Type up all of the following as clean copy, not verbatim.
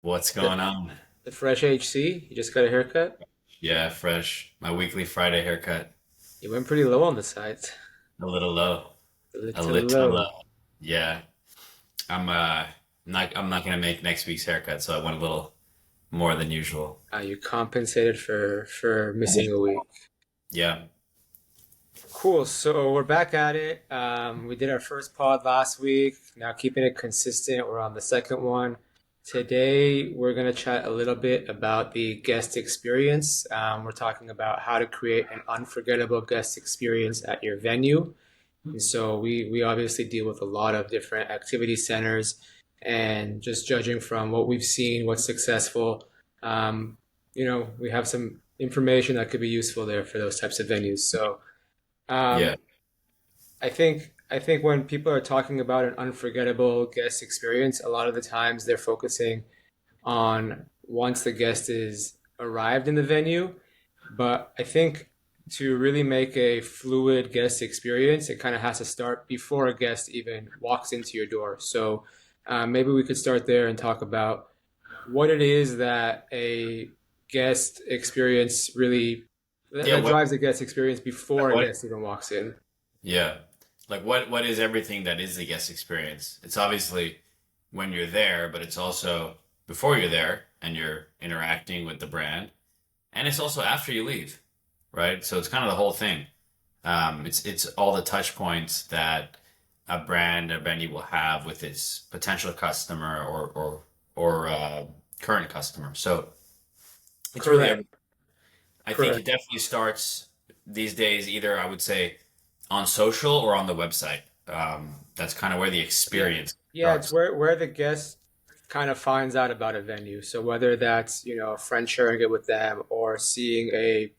What's The, going on? the fresh HC, you just got a haircut? Yeah, fresh. My weekly Friday haircut. You went pretty low on the sides. A little low. A A little little low. low. Yeah. I'm not gonna make next week's haircut, so I went a little more than usual. You compensated for missing a week. Yeah. Cool. So we're back at it. We did our first pod last week. Now keeping it consistent, we're on the second one. Today we're gonna chat a little bit about the guest experience. We're talking about how to create an unforgettable guest experience at your venue. And so we obviously deal with a lot of different activity centers, and just judging from what we've seen, what's successful, um, we have some information that could be useful there for those types of venues. So Yeah. um, I think when people are talking about an unforgettable guest experience, a lot of the times they're focusing on once the guest is arrived in the venue. But I think to really make a fluid guest experience, it kind of has to start before a guest even walks into your door. So maybe we could start there and talk about what it is that a guest experience really Yeah, that what drives the guest experience before a what guest even walks in. yeah. Like what is everything that is the guest experience? It's obviously when you're there, but it's also before you're there and you're interacting with the brand. And it's also after you leave, right? So it's kind of the whole thing. It's all the touch points that a brand or venue will have with its potential customer or current customer. So it's really Correct. every. I think it Correct. definitely starts these days either I would say on social or on the website. That's kind of where the Yeah. experience Yeah, it's starts. where the guest kind of finds out about a venue. So whether that's, a friend sharing it with them or seeing a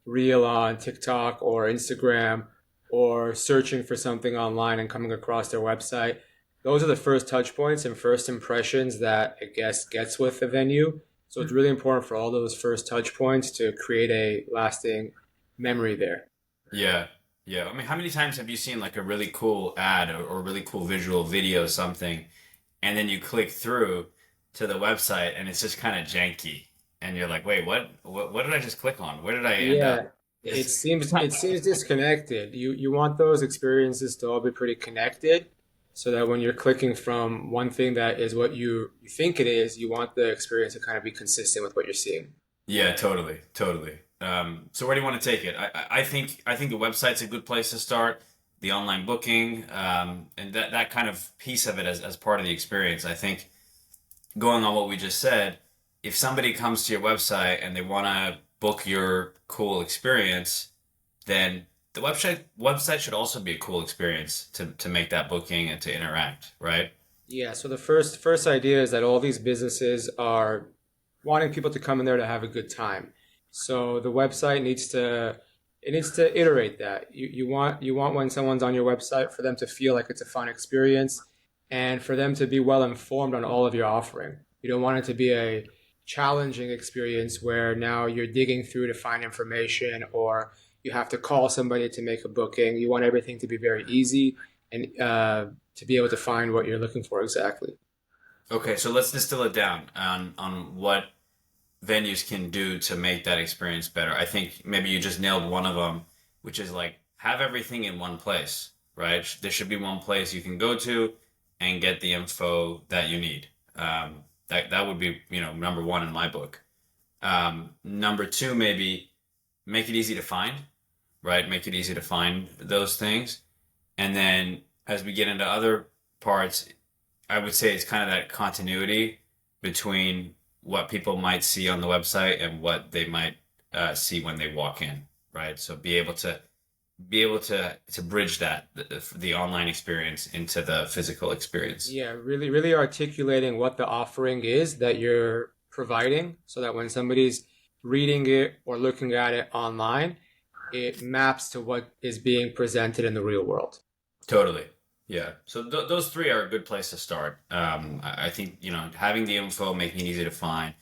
reel on TikTok or Instagram or searching for something online and coming across their website, those are the first touch points and first impressions that a guest gets with the venue. So it's really important for all those first touch points to create a lasting memory there. Yeah. Yeah. I mean, how many times have you seen like a really cool ad or really cool visual video, something, and then you click through to the website and it's just kind of janky and you're like, wait, what did I just click on? Where did I end up? Yeah, it It's seems not. it seems disconnected. You want those experiences to all be pretty connected so that when you're clicking from one thing that is what you think it is, you want the experience to kind of be consistent with what you're seeing. Yeah, totally, totally. So where do you want to take it? I think the website's a good place to start. The online booking, and that kind of piece of it as part of the experience. I think going on what we just said, if somebody comes to your website and they want to book your cool experience, then the website should also be a cool experience to make that booking and to interact, right? Yeah, so the first idea is that all these businesses are wanting people to come in there to have a good time. So the website needs to iterate that. You want when someone's on your website for them to feel like it's a fun experience and for them to be well informed on all of your offering. You don't want it to be a challenging experience where now you're digging through to find information or you have to call somebody to make a booking. You want everything to be very easy and to be able to find what you're looking for exactly. Okay, so let's distill it down on what venues can do to make that experience better. I think maybe you just nailed one of them, which is like have everything in one place, right? There should be one place you can go to and get the info that you need. That would be, number one in my book. Number two, maybe make it easy to find, right? Make it easy to find those things. And then as we get into other parts, I would say it's kind of that continuity between what people might see on the website and what they might see when they walk in, right? So be able to bridge that the online experience into the physical experience. Yeah, really, really articulating what the offering is that you're providing so that when somebody's reading it or looking at it online, it maps to what is being presented in the real world. Totally. Yeah. So those three are a good place to start. I think, having the info, making it easy to find,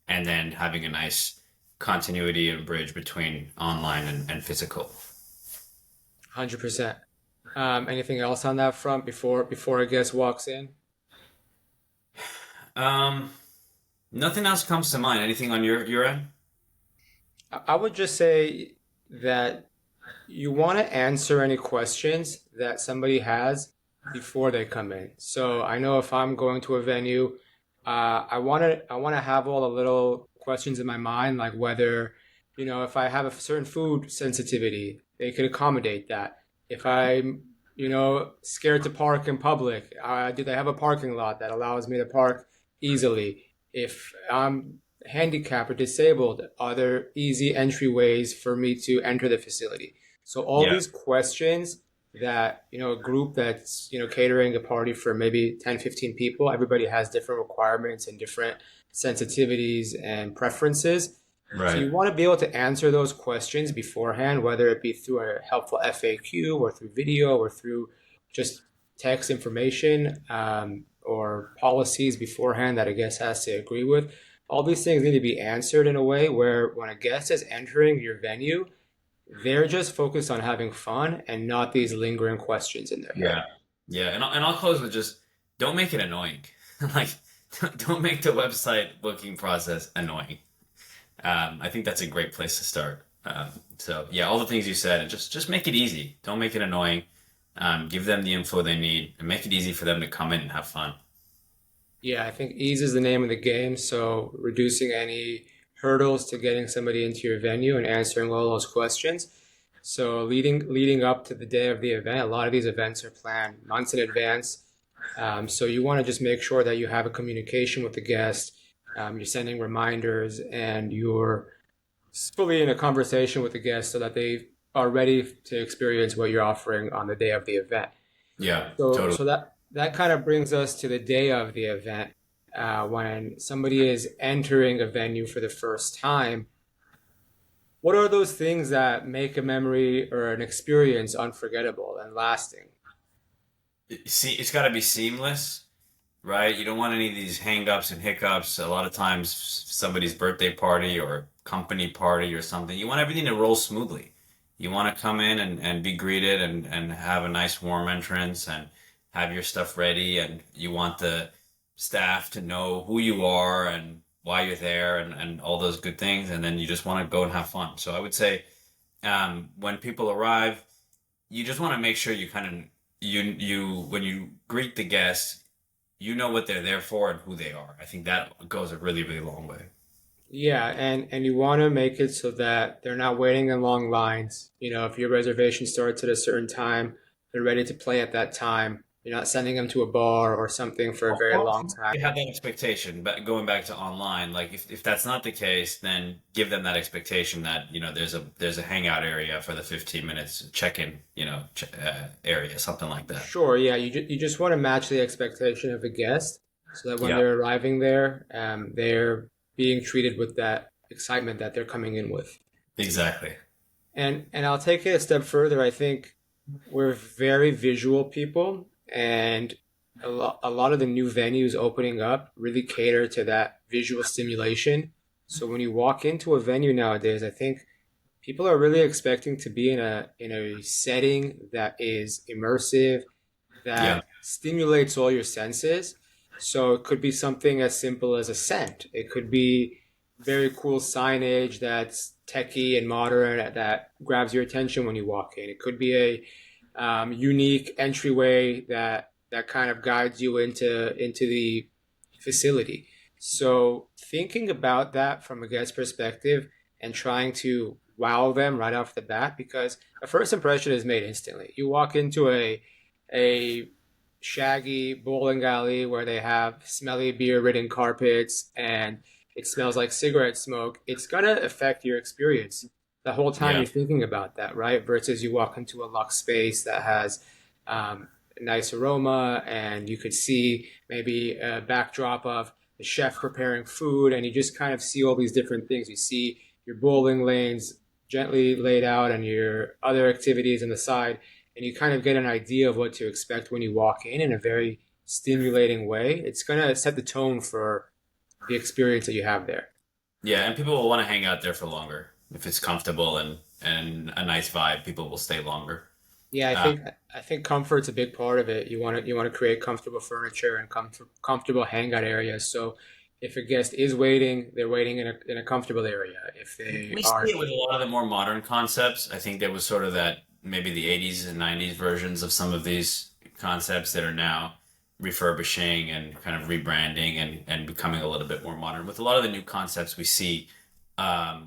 and then having a nice continuity and bridge between online and physical. 100%. Anything else on that front before a guest walks in? Um, Nothing else comes to mind. Anything on your end? I would just say that you want to answer any questions that somebody has before they come in. So I know if I'm going to a venue, I want to have all the little questions in my mind, like whether, if I have a certain food sensitivity, they could accommodate that. If I'm, scared to park in public, do they have a parking lot that allows me to park easily? If I'm handicapped or disabled, are there easy entryways for me to enter the facility? So all Yeah. these questions that, a group that's, catering a party for maybe 10, 15 people, everybody has different requirements and different sensitivities and preferences. So Right. you want to be able to answer those questions beforehand, whether it be through a helpful FAQ or through video or through just text information, or policies beforehand that a guest has to agree with. All these things need to be answered in a way where when a guest is entering your venue, they're just focused on having fun and not these lingering questions in their head. Yeah. Yeah. And I'll close with just don't make it annoying. Like, don't make the website booking process annoying. I think that's a great place to start. So yeah, all the things you said, and just make it easy. Don't make it annoying. Give them the info they need, and make it easy for them to come in and have fun. Yeah, I think ease is the name of the game. So reducing any hurdles to getting somebody into your venue and answering all those questions. So leading up to the day of the event, a lot of these events are planned months in advance. So you want to just make sure that you have a communication with the guest. You're sending reminders and you're fully in a conversation with the guest so that they are ready to experience what you're offering on the day of the event. Yeah, So, totally. so that kind of brings us to the day of the event. When somebody is entering a venue for the first time, what are those things that make a memory or an experience unforgettable and lasting? See, it's got to be seamless, right? You don't want any of these hang-ups and hiccups. A lot of times, somebody's birthday party or company party or something, you want everything to roll smoothly. You want to come in and be greeted and have a nice warm entrance and have your stuff ready. And you want the staff to know who you are and why you're there and all those good things. And then you just want to go and have fun. So I would say when people arrive, you just want to make sure you kind of you when you greet the guests, you know what they're there for and who they are. I think that goes a really, really long way. Yeah, and you want to make it so that they're not waiting in long lines. If your reservation starts at a certain time, they're ready to play at that time. You're not sending them to a bar or something for a very long time. You have that expectation, but going back to online, like if that's not the case, then give them that expectation that, there's a hangout area for the 15 minutes check-in, area, something like that. Sure, yeah, you just want to match the expectation of a guest so that when Yeah, they're arriving there, they're being treated with that excitement that they're coming in with. exactly. And I'll take it a step further. I think we're very visual people, and a lot of the new venues opening up really cater to that visual stimulation. So when you walk into a venue nowadays, I think people are really expecting to be in a setting that is immersive, Yeah, that stimulates all your senses. So it could be something as simple as a scent. It could be very cool signage that's techy and modern that grabs your attention when you walk in. It could be a unique entryway that kind of guides you into the facility. So thinking about that from a guest perspective and trying to wow them right off the bat, because a first impression is made instantly. You walk into a shaggy bowling alley where they have smelly beer ridden carpets and it smells like cigarette smoke, it's gonna affect your experience the whole time yeah, you're thinking about that, right? Versus you walk into a luxe space that has a nice aroma and you could see maybe a backdrop of the chef preparing food and you just kind of see all these different things. You see your bowling lanes gently laid out and your other activities on the side, and you kind of get an idea of what to expect when you walk in a very stimulating way. It's going to set the tone for the experience that you have there. yeah. And people will want to hang out there for longer if it's comfortable and a nice vibe. People will stay longer. Yeah, I Uh, think I think comfort's a big part of it. You want to create comfortable furniture and comfortable hangout areas. So If a guest is waiting, they're waiting in a comfortable area. If they We are, see it with a lot of the more modern concepts. I think there was sort of that maybe the 80s and 90s versions of some of these concepts that are now refurbishing and kind of rebranding and becoming a little bit more modern. With a lot of the new concepts, we see a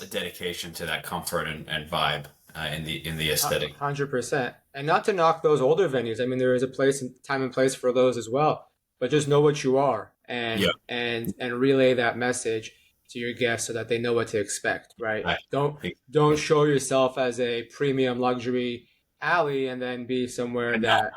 dedication to that comfort and vibe in the aesthetic. 100%. And not to knock those older venues. I mean, there is a place and time and place for those as well. But just know what you are Yeah, and relay that message to your guests so that they know what to expect, right? I think Don't show yourself as a premium luxury alley and then be somewhere and that,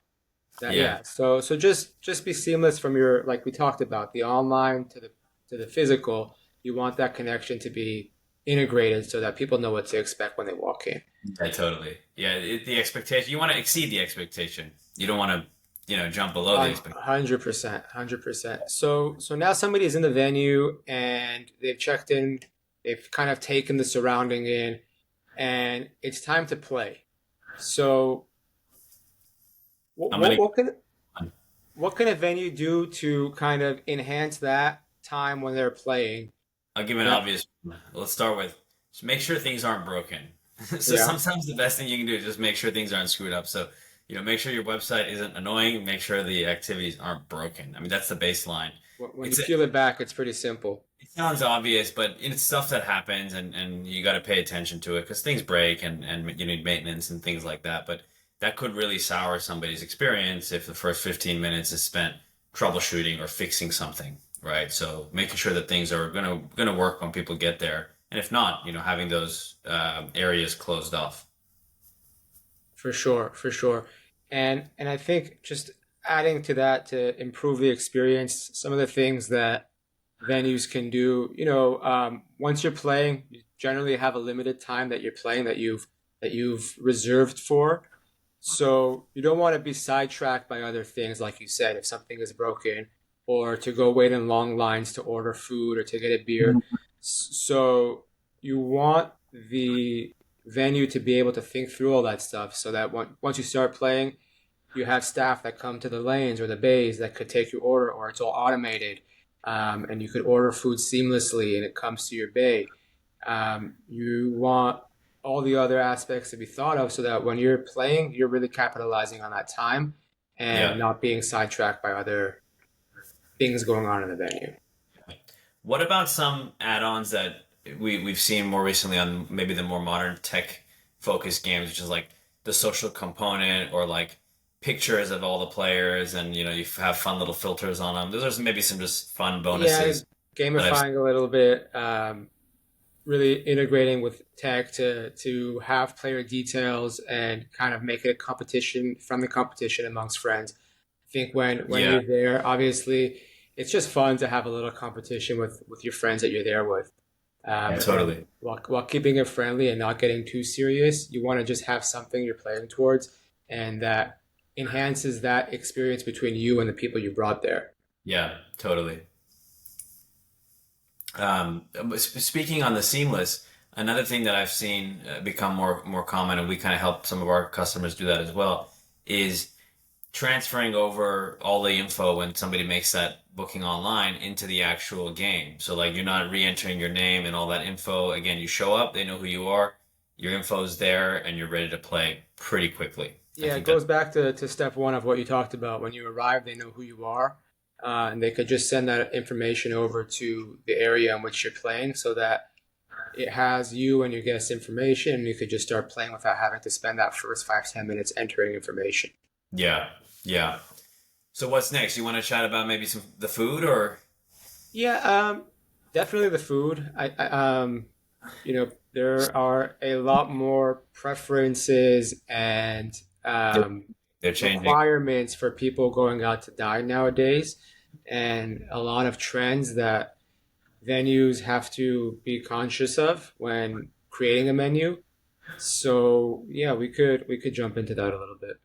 that yeah. yeah. So just be seamless from your, like we talked about, the online to the physical. You want that connection to be integrated so that people know what to expect when they walk in. Yeah, totally. Yeah, the expectation. You want to exceed the expectation. You don't want to, jump below the expectation. 100%, 100%. So now somebody's in the venue and they've checked in, they've kind of taken the surrounding in, and it's time to play. So I'm gonna. what can a venue do to kind of enhance that time when they're playing? I'll give an Yeah, obvious one. Let's start with just make sure things aren't broken. So yeah. sometimes the best thing you can do is just make sure things aren't screwed up. So, make sure your website isn't annoying. Make sure the activities aren't broken. I mean, that's the baseline. When you It's peel it back, it's pretty simple. it sounds obvious, but it's stuff that happens, and you got to pay attention to it because things break and you need maintenance and things like that. But that could really sour somebody's experience if the first 15 minutes is spent troubleshooting or fixing something, right? So making sure that things are gonna work when people get there, and if not, having those areas closed off. For sure, for sure. And I think just adding to that to improve the experience, some of the things that venues can do, once you're playing, you generally have a limited time that you're playing that you've reserved for. So you don't want to be sidetracked by other things, like you said, if something is broken, or to go wait in long lines to order food or to get a beer. So you want the venue to be able to think through all that stuff so that once you start playing, you have staff that come to the lanes or the bays that could take your order, or it's all automated, and you could order food seamlessly and it comes to your bay. You want all the other aspects to be thought of so that when you're playing, you're really capitalizing on that time and Yeah. not being sidetracked by other things going on in the venue. What about some add-ons that we've seen more recently on maybe the more modern tech focused games, which is like the social component or like pictures of all the players, and you have fun little filters on them. Those are maybe some just fun Yeah, bonuses that I've. gamifying a little bit, really integrating with tech to have player details and kind of make it a competition from the competition amongst friends. I think when Yeah, you're there, obviously, it's just fun to have a little competition with your friends that you're there with. yeah, And totally. while keeping it friendly and not getting too serious, you want to just have something you're playing towards, and that enhances that experience between you and the people you brought there. Yeah, totally. Speaking on the seamless, another thing that I've seen become more common, and we kind of help some of our customers do that as well, is transferring over all the info when somebody makes that booking online into the actual game. So like you're not re-entering your name and all that info. Again, you show up, they know who you are, your info's there, and you're ready to play pretty quickly. I Yeah, it think that goes back to step one of what you talked about. When you arrive, they know who you are, and they could just send that information over to the area in which you're playing so that it has you and your guest information, and you could just start playing without having to spend that first 5, 10 minutes entering information. yeah, yeah. So what's next? You want to chat about maybe some the food or Yeah, definitely the food. There are a lot more preferences and they're, um, they're changing? requirements for people going out to dine nowadays, and a lot of trends that venues have to be conscious of when creating a menu. So yeah, we could jump into that a little bit.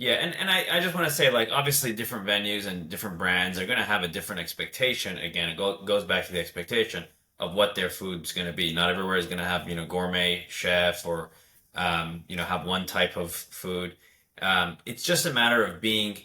Yeah, and I just want to say, like, obviously, different venues and different brands are going to have a different expectation. Again, goes back to the expectation of what their food's going to be. Not everywhere is going to have, gourmet chef or, have one type of food. It's just a matter of being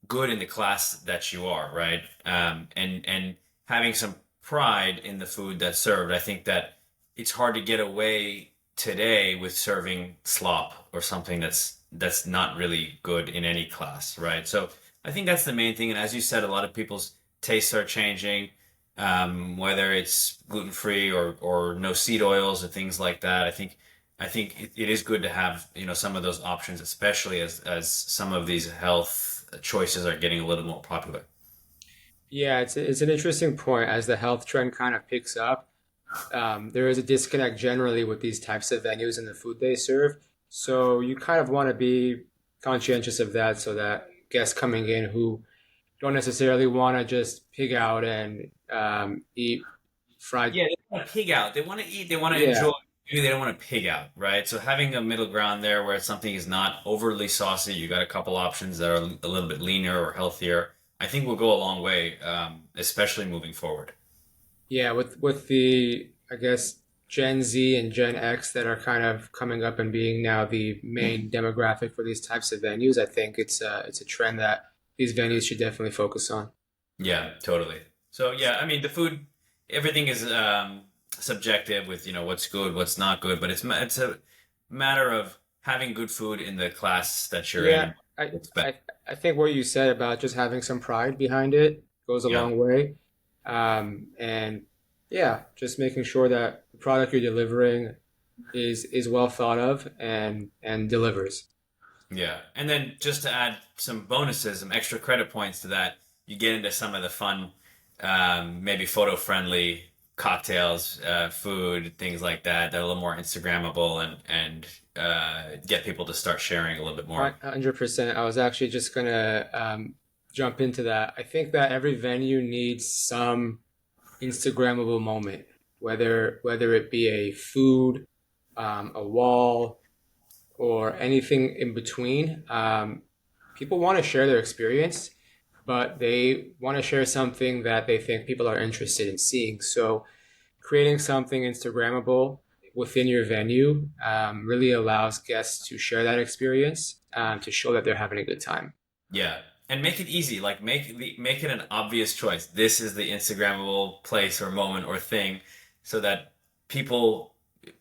good in the class that you are, right? And having some pride in the food that's served. I think that it's hard to get away today with serving slop or something that's not really good in any class, right? So I think that's the main thing. And as you said, a lot of people's tastes are changing, whether it's gluten free or no seed oils or things like that. I think it is good to have some of those options, especially as some of these health choices are getting a little more popular. Yeah, it's an interesting point as the health trend kind of picks up. There is a disconnect generally with these types of venues and the food they serve. So you kind of want to be conscientious of that so that guests coming in who don't necessarily want to just pig out and eat fried. Yeah, they want to pig out. They want to eat. They want to Yeah, enjoy. Maybe they don't want to pig out, right? So having a middle ground there where something is not overly saucy, you got a couple options that are a little bit leaner or healthier. I think will go a long way, especially moving forward. yeah. With the I guess Gen Z and Gen X that are kind of coming up and being now the main demographic for these types of venues, I think it's a trend that these venues should definitely focus on. Yeah, totally. So yeah, I mean the food, everything is subjective with what's good, what's not good, but it's a matter of having good food in the class that you're in Yeah, and it's better. I think what you said about just having some pride behind it goes a Yeah. long way. And yeah, just making sure that the product you're delivering is well thought of and delivers. Yeah. And then just to add some bonuses, some extra credit points to that, you get into some of the fun, maybe photo friendly cocktails, food, things like that, that are a little more Instagrammable and get people to start sharing a little bit more. 100%. I was actually just gonna jump into that. I think that every venue needs some Instagrammable moment, whether it be a food, a wall, or anything in between. People want to share their experience, but they want to share something that they think people are interested in seeing. So, creating something Instagrammable within your venue really allows guests to share that experience to show that they're having a good time. Yeah. And make it easy. Like make it an obvious choice. This is the Instagrammable place or moment or thing so that people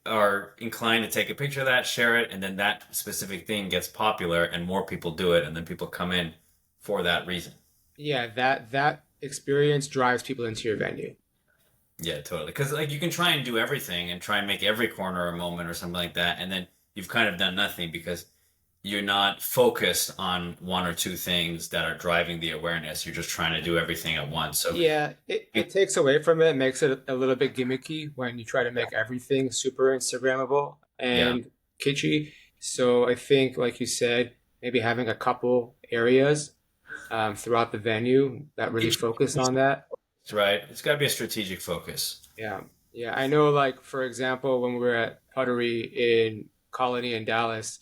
are inclined to take a picture of that, share it, and then that specific thing gets popular and more people do it and then people come in for that reason. Yeah, that experience drives people into your venue. Yeah, totally. Because like you can try and do everything and try and make every corner a moment or something like that, and then you've kind of done nothing because you're not focused on one or two things that are driving the awareness. You're just trying to do everything at once. So Yeah, it takes away from it, makes it a little bit gimmicky when you try to make everything super Instagrammable yeah, and kitschy. So I think, like you said, maybe having a couple areas throughout the venue that really each focus on that. right. It's got to be a strategic focus. Yeah, yeah. I know, like for example, when we were at Puttery in Colony in Dallas,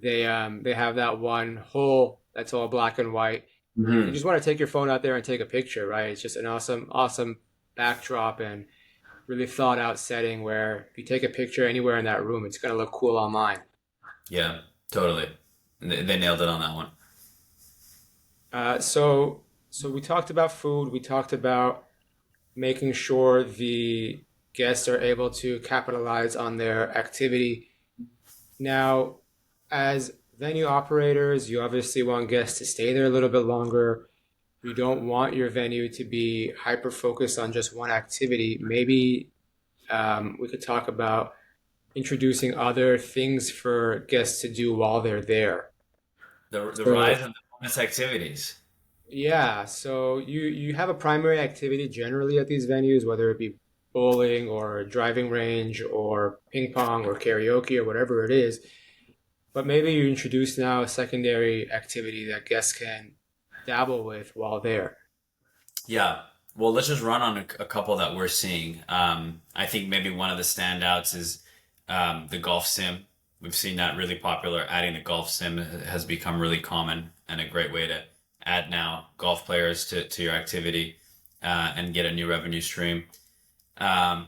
they have that one hole that's all black and white. You Hmm. just want to take your phone out there and take a picture, right? It's just an awesome backdrop and really thought out setting where if you take a picture anywhere in that room, it's gonna look cool online. Yeah, totally. They nailed it on that one. So we talked about food. We talked about making sure the guests are able to capitalize on their activity. Now, as venue operators, you obviously want guests to stay there a little bit longer. You don't want your venue to be hyper focused on just one activity. Maybe we could talk about introducing other things for guests to do while they're there. The So rise of the bonus activities. yeah, so you have a primary activity generally at these venues, whether it be bowling or a driving range or ping pong or karaoke or whatever it is. But maybe you introduce now a secondary activity that guests can dabble with while there. Yeah. Well, let's just run on a couple that we're seeing. I think maybe one of the standouts is the golf sim. We've seen that really popular. Adding the golf sim has become really common and a great way to add now golf players to your activity and get a new revenue stream. Um,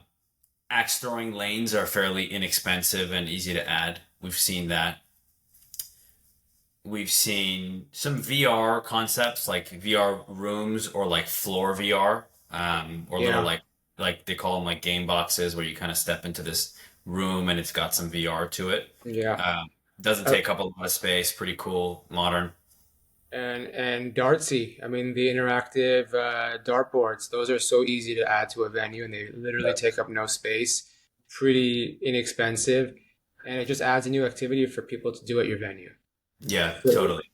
Axe throwing lanes are fairly inexpensive and easy to add. We've seen that. We've seen some VR concepts like VR rooms or like floor VR or little Yeah. like like they call them like game boxes where you kind of step into this room and it's got some VR to it. Yeah. Um, doesn't Uh, take up a lot of space, pretty cool, modern. and Dartsy, I mean, the interactive dartboards, those are so easy to add to a venue, and they literally take up no space, pretty inexpensive, and it just adds a new activity for people to do at your venue. Yeah, So, totally.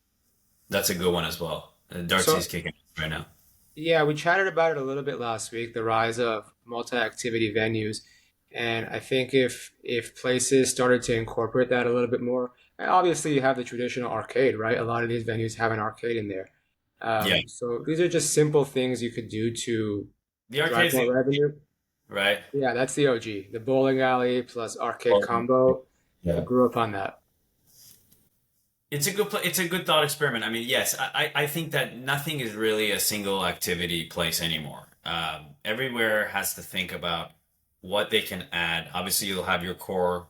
That's a good one as well. Darcy's so kicking right now. yeah, we chatted about it a little bit last week, the rise of multi-activity venues. And I think if places started to incorporate that a little bit more, and obviously you have the traditional arcade, right? A lot of these venues have an arcade in there. Yeah, So these are just simple things you could do to the drive arcade's the more revenue. right. Yeah, that's the OG. The bowling alley plus arcade Well, combo. I yeah. grew up on that. It's a it's a good thought experiment. I mean, yes, I think that nothing is really a single activity place anymore. Everywhere has to think about what they can add. Obviously, you'll have your core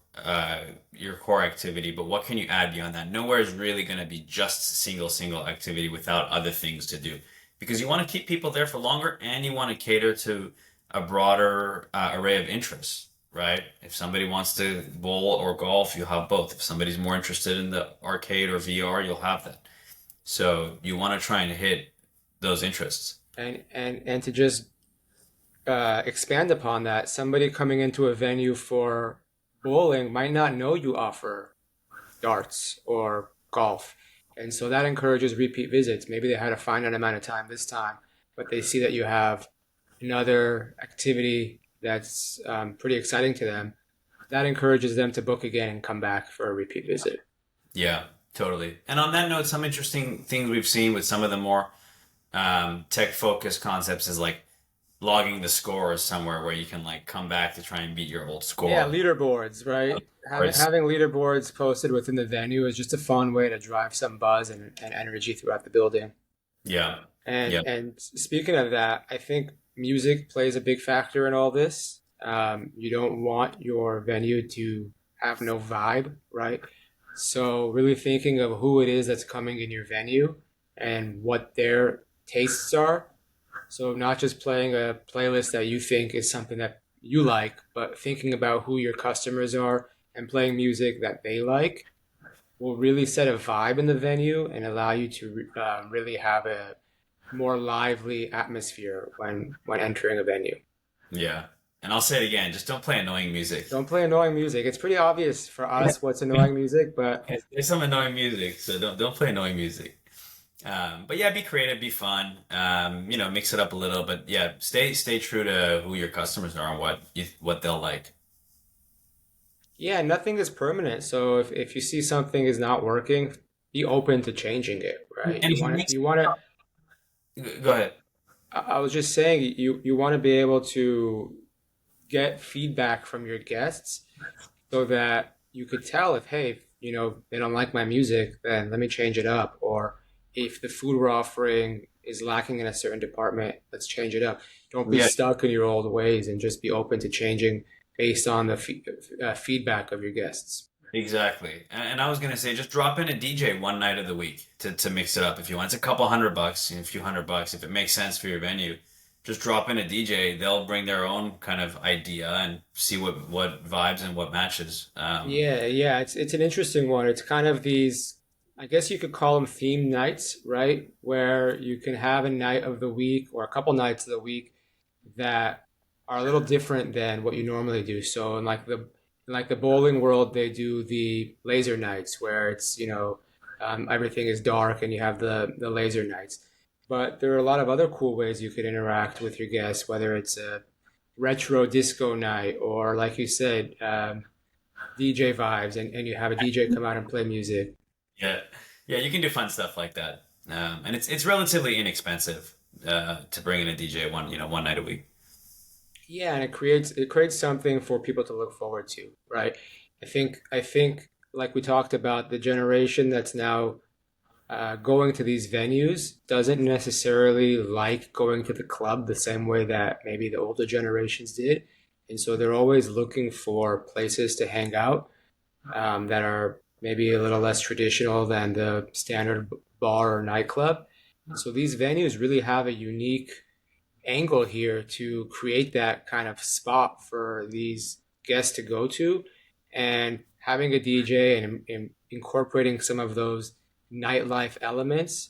activity, but what can you add beyond that? Nowhere is really going to be just single activity without other things to do, because you want to keep people there for longer, and you want to cater to a broader array of interests, right? If somebody wants to bowl or golf, you'll have both. If somebody's more interested in the arcade or VR, you'll have that. So you want to try and hit those interests. And to just expand upon that, somebody coming into a venue for bowling might not know you offer darts or golf. And so that encourages repeat visits. Maybe they had a finite amount of time this time, but they see that you have another activity that's pretty exciting to them. That encourages them to book again and come back for a repeat visit. Yeah, totally. And on that note, some interesting things we've seen with some of the more tech focused concepts is like logging the scores somewhere where you can like come back to try and beat your old Yeah, score. leaderboards, right? Or it's, Having leaderboards posted within the venue is just a fun way to drive some buzz and energy throughout the building. yeah, yeah, And speaking of that, I think music plays a big factor in all this. You don't want your venue to have no vibe, right? So really thinking of who it is that's coming in your venue and what their tastes are. So not just playing a playlist that you think is something that you like, but thinking about who your customers are and playing music that they like will really set a vibe in the venue and allow you to really have a more lively atmosphere when entering a venue. yeah. And I'll say it again, just don't play annoying music. Don't play annoying music. It's pretty obvious for us what's annoying music, but There's some annoying music, so don't play annoying music. But yeah, be creative, be fun. Mix it up a little, but yeah, stay true to who your customers are and what they'll like. yeah, nothing is permanent. So if you see something is not working, be open to changing it, right? And if you mix, You want to go ahead. I was just saying you want to be able to get feedback from your guests so that you could tell if, hey, they don't like my music, then let me change it up. Or if the food we're offering is lacking in a certain department, let's change it up. Don't be Yeah, stuck in your old ways and just be open to changing based on the feedback of your guests. exactly. And I was gonna say, just drop in a DJ one night of the week to mix it up if you want. It's a couple $100, a few $100 if it makes sense for your venue. Just drop in a DJ. They'll bring their own kind of idea and see what vibes and what matches. Yeah, it's an interesting one. It's kind of these, I guess you could call them theme nights, right? Where you can have a night of the week or a couple nights of the week that are a little different than what you normally do. So in like the bowling world, they do the laser nights where it's, everything is dark and you have the laser nights. But there are a lot of other cool ways you could interact with your guests, whether it's a retro disco night or like you said, DJ vibes and you have a DJ come out and play music. Yeah, yeah, you can do fun stuff like that, and it's relatively inexpensive to bring in a DJ one night a week. Yeah, and it creates something for people to look forward to, right? I think like we talked about, the generation that's now going to these venues doesn't necessarily like going to the club the same way that maybe the older generations did. And so they're always looking for places to hang out that are maybe a little less traditional than the standard bar or nightclub. So these venues really have a unique angle here to create that kind of spot for these guests to go to, and having a DJ and incorporating some of those nightlife elements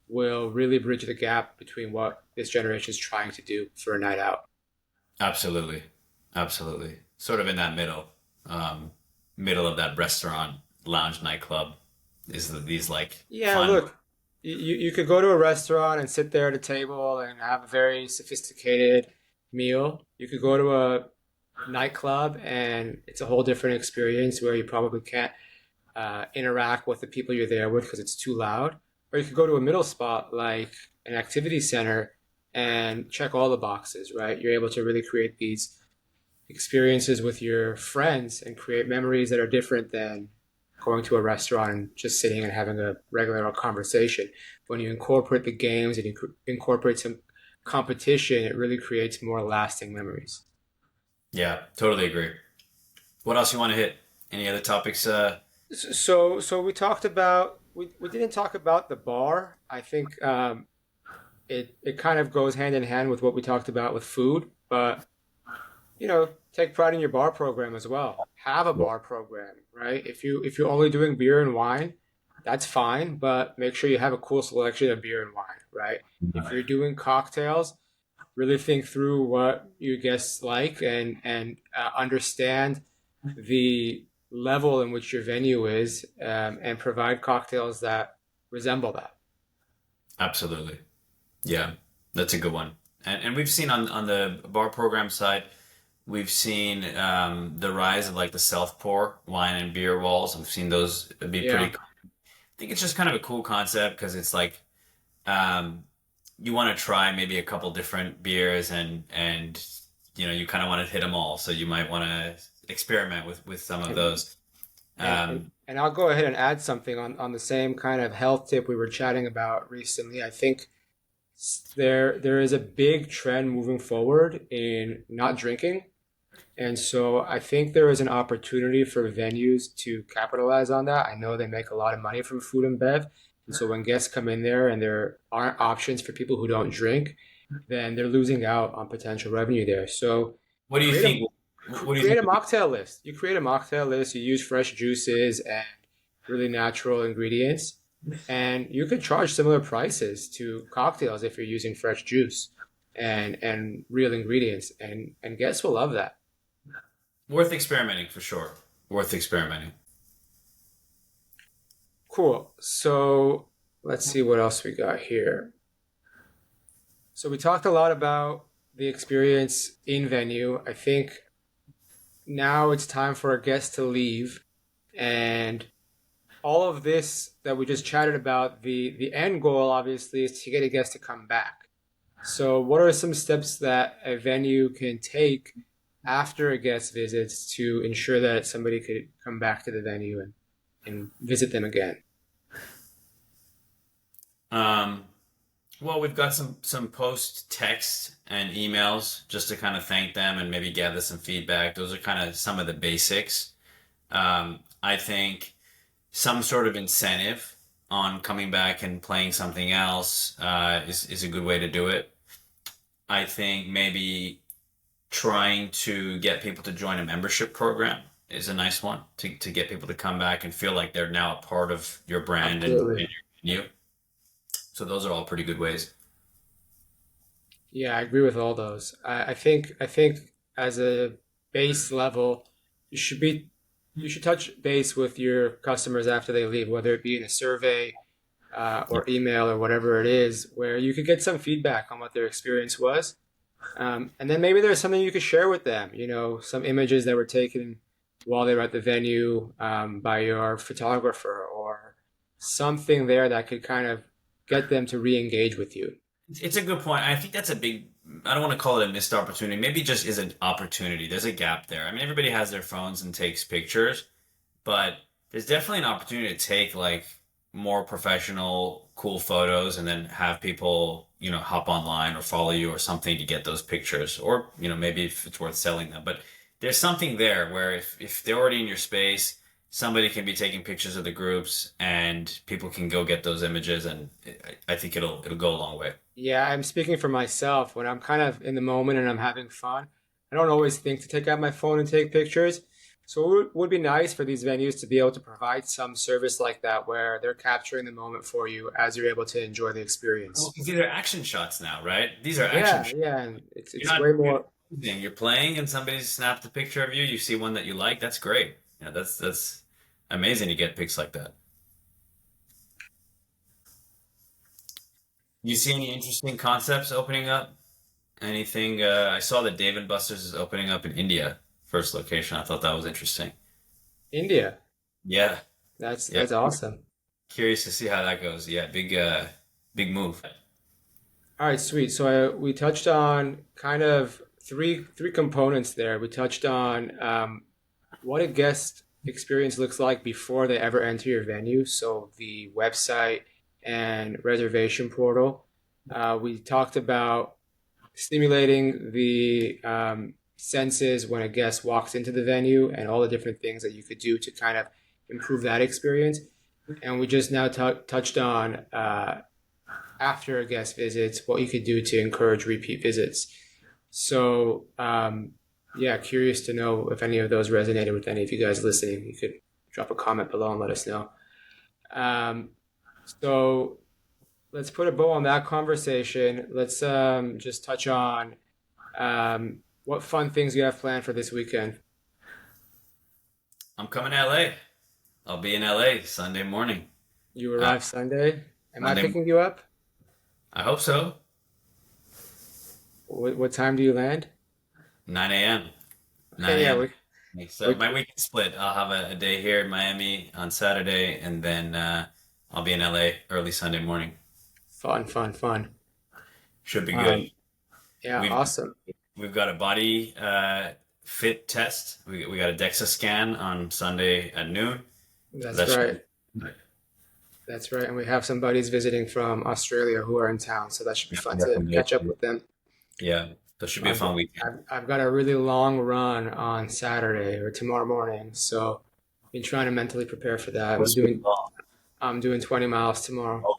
will really bridge the gap between what this generation is trying to do for a night out. Absolutely. Absolutely. Sort of in that um, middle of that restaurant, lounge, nightclub these like Yeah, fun. look, you could go to a restaurant and sit there at a table and have a very sophisticated meal. You could go to a nightclub and it's a whole different experience where you probably can't interact with the people you're there with because it's too loud. Or you could go to a middle spot like an activity center and check all the boxes, right? You're able to really create these experiences with your friends and create memories that are different than going to a restaurant and just sitting and having a regular conversation. When you incorporate the games and you incorporate some competition, it really creates more lasting memories. Yeah, totally agree. What else you want to hit? Any other topics? So we talked about we didn't talk about the bar. I think it kind of goes hand in hand with what we talked about with food, but take pride in your bar program as well. Have a bar program, right? If you're only doing beer and wine, that's fine, but make sure you have a cool selection of beer and wine, right? If you're doing cocktails, really think through what your guests like and understand the level in which your venue is, and provide cocktails that resemble that. Absolutely. Yeah, that's a good one. And we've seen on the bar program side, we've seen the rise of like the self pour wine and beer walls. We've seen those be pretty. Yeah. I think it's just kind of a cool concept because it's like um, you want to try maybe a couple different beers and you kind of want to hit them all. So you might want to experiment with some of And, those. and, and, Um, and I'll go ahead and add something on the same kind of health tip we were chatting about recently. I think there is a big trend moving forward in not drinking. And so I think there is an opportunity for venues to capitalize on that. I know they make a lot of money from food and bev. And so when guests come in there and there aren't options for people who don't drink, then they're losing out on potential revenue there. So what do you create a think? What do you create think? a mocktail list. You create a mocktail list, you use fresh juices and really natural ingredients, and you could charge similar prices to cocktails if you're using fresh juice and real ingredients, and guests will love that. Worth experimenting for sure. Worth experimenting. Cool. So let's see what else we got here. So we talked a lot about the experience in venue. I think now it's time for our guests to leave, and all of this that we just chatted about, the end goal obviously is to get a guest to come back. So what are some steps that a venue can take after a guest visits to ensure that somebody could come back to the venue and visit them again? Um, well, we've got some post text and emails just to kind of thank them and maybe gather some feedback. Those are kind of some of the basics. I think some sort of incentive on coming back and playing something else is a good way to do it. I think maybe trying to get people to join a membership program is a nice one to get people to come back and feel like they're now a part of your brand and Absolutely. your venue. So those are all pretty good ways. Yeah, I agree with all those. I think as a base level, you should be you should touch base with your customers after they leave, whether it be in a survey, Yeah. or email or whatever it is, where you could get some feedback on what their experience was. And then maybe there's something you could share with them, some images that were taken while they were at the venue, by your photographer, or something there that could kind of get them to re-engage with you. It's a good point. I think that's a big, I don't want to call it a missed opportunity. Maybe it just is an opportunity. There's a gap there. I mean, everybody has their phones and takes pictures, but there's definitely an opportunity to take like more professional, cool photos and then have people, hop online or follow you or something to get those pictures. Or, maybe if it's worth selling them. But there's something there where if they're already in your space, somebody can be taking pictures of the groups and people can go get those images, and I think it'll go a long way. Yeah, I'm speaking for myself. When I'm kind of in the moment and I'm having fun, I don't always think to take out my phone and take pictures. So it would be nice for these venues to be able to provide some service like that where they're capturing the moment for you as you're able to enjoy the Well, experience. these are action shots now, right? These are action Yeah, shots. yeah, and it's You're it's not way you're more. you're playing and somebody snapped a picture of you. You see one that you like. That's great. Yeah, that's amazing to get pics like that. You see any interesting concepts opening up? Anything? I saw that Dave and Buster's is opening up in India, first location. I thought that was interesting. India. Yeah, yeah. That's awesome. Curious to see how that goes. Yeah, big move. All right, sweet. So we touched on kind of three components there. We touched on what a guest experience looks like before they ever enter your venue. So the website and reservation portal. We talked about stimulating the senses when a guest walks into the venue and all the different things that you could do to kind of improve that experience. And we just now touched on after a guest visits, what you could do to encourage repeat visits. So, yeah, curious to know if any of those resonated with any of you guys listening. You could drop a comment below and let us know. Um, so, let's put a bow on that conversation. Let's just touch on what fun things you have planned for this weekend. I'm coming to LA. I'll be in LA Sunday morning. You Uh, arrive Sunday. Am I Monday. picking you up? I hope so. What time do you land? 9 a.m. 9 Okay, yeah, a.m. So we my weekend split. I'll have a day here in Miami on Saturday, and then I'll be in LA early Sunday morning. fun, fun, fun. Should be good. Um, yeah, We've awesome. we've got a body fit test. We got a DEXA scan on Sunday at noon. That's That should right. be That's right. And we have some buddies visiting from Australia who are in town, so that should be fun to catch up recommendation. with them. Yeah, that should be a I've fun weekend. I've got a really long run on Saturday or tomorrow morning, so I've been trying to mentally prepare for that. What's your call? I'm doing 20 miles tomorrow. Oh,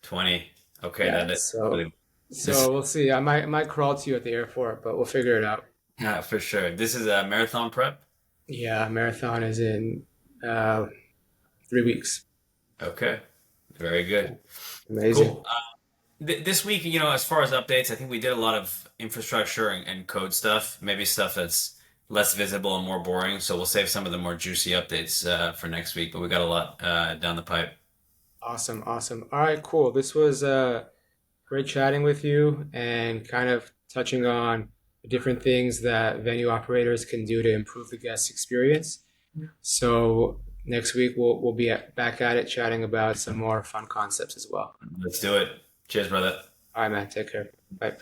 20. Okay, Yeah, that is so really so this. we'll see. I might crawl to you at the airport, but we'll figure it out. Yeah, for sure. This is a marathon prep. Yeah, marathon is in uh 3 weeks. Okay, very good. Amazing. Cool. This week, as far as updates, I think we did a lot of infrastructure and code stuff, maybe stuff that's less visible and more boring. So we'll save some of the more juicy updates for next week, but we got a lot down the pipe. Awesome, awesome. All right, cool. This was great chatting with you and kind of touching on the different things that venue operators can do to improve the guest experience. So next week we'll be back at it chatting about some more fun concepts as well. Let's do it. Cheers, brother. All right, man. Take care. Bye.